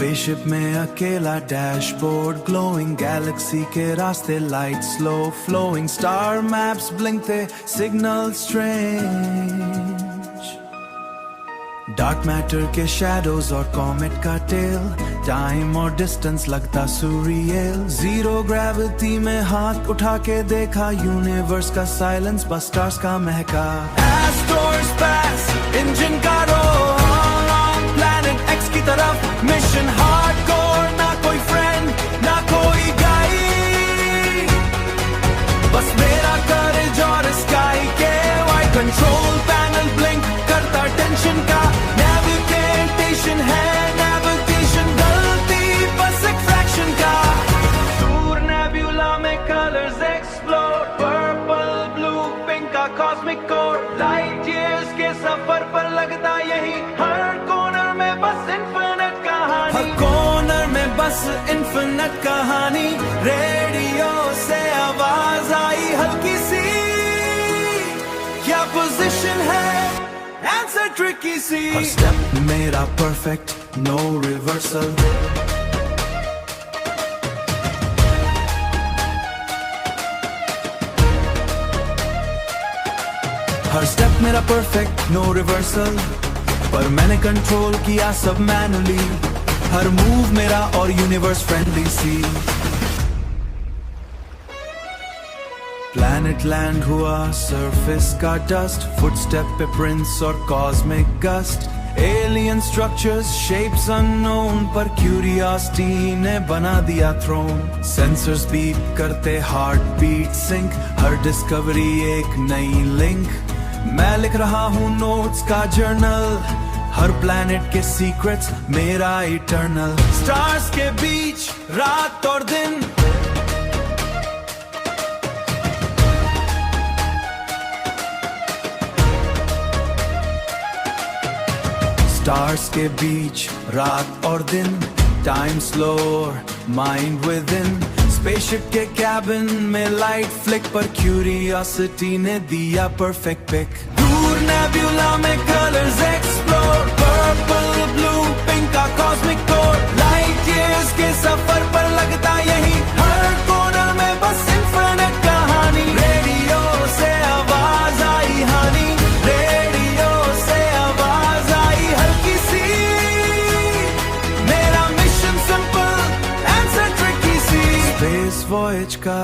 Spaceship में अकेला dashboard glowing, galaxy के रास्ते light slow flowing, star maps ब्लिंकते सिग्नल स्ट्रेंज, डार्क मैटर के शैडोज और कॉमेट का टेल, टाइम और डिस्टेंस लगता सुरियल, जीरो ग्रेविटी में हाथ उठा के देखा यूनिवर्स का साइलेंस, बस स्टार्स का महका, एस्ट्रोस पास इंजन का रोल ऑन प्लैनेट एक्स की तरफ, मिशन हार्डकोर, ना कोई फ्रेंड ना कोई गाइड, बस मेरा करेज और स्काई के वाई, कंट्रोल पैनल ब्लिंक करता टेंशन का, नेविगेशन है नेविगेशन गलती बस एक फ्रैक्शन का, दूर नेब्यूला में colours explore, purple blue pink का कॉस्मिक कोर, लाइट ईयर्स के सफर पर लगता यही, हर कॉर्नर में बस इन्फिनिट कहानी, हर कॉर्नर में बस इन्फिनिट कहानी, रेडियो से आवाज आई हल्की सी, क्या पोजीशन है आंसर ट्रिकी सी, हर स्टेप मेरा परफेक्ट नो रिवर्सल, हर स्टेप मेरा परफेक्ट नो रिवर्सल, पर मैंने कंट्रोल किया सब मैनुअली, हर मूव मेरा और यूनिवर्स फ्रेंडली सी, प्लैनेट लैंड हुआ सरफेस का डस्ट, फुटस्टेप पे प्रिंट्स और cosmic gust, alien structures shapes unknown, पर क्यूरियोसिटी ने बना दिया थ्रोन, सेंसर्स बीप करते हार्ट बीट सिंक, हर डिस्कवरी एक नई लिंक, मैं लिख रहा हूँ नोट्स का जर्नल, हर प्लैनेट के सीक्रेट्स मेरा इटर्नल, स्टार्स के बीच रात और दिन, स्टार्स के बीच रात और दिन, time स्लोर mind with in, spaceship के कैबिन में लाइट फ्लिक, पर क्यूरियोसिटी ने दिया परफेक्ट पिक, दूर नेब्यूला में colours explore, purple blue pink का कॉस्मिक कोर, लाइट ईयर्स के सफर पर लगता यही, हर कॉर्नर में बस इन्फिनिट कहानी, रेडियो से आवाज आई हानी, रेडियो से आवाज आई हल्की सी, मेरा मिशन सिंपल आंसर ट्रिकी सी, स्पेस वॉयज का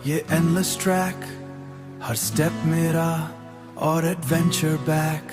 ये एंडलेस ट्रैक, हर स्टेप मेरा और एडवेंचर बैक।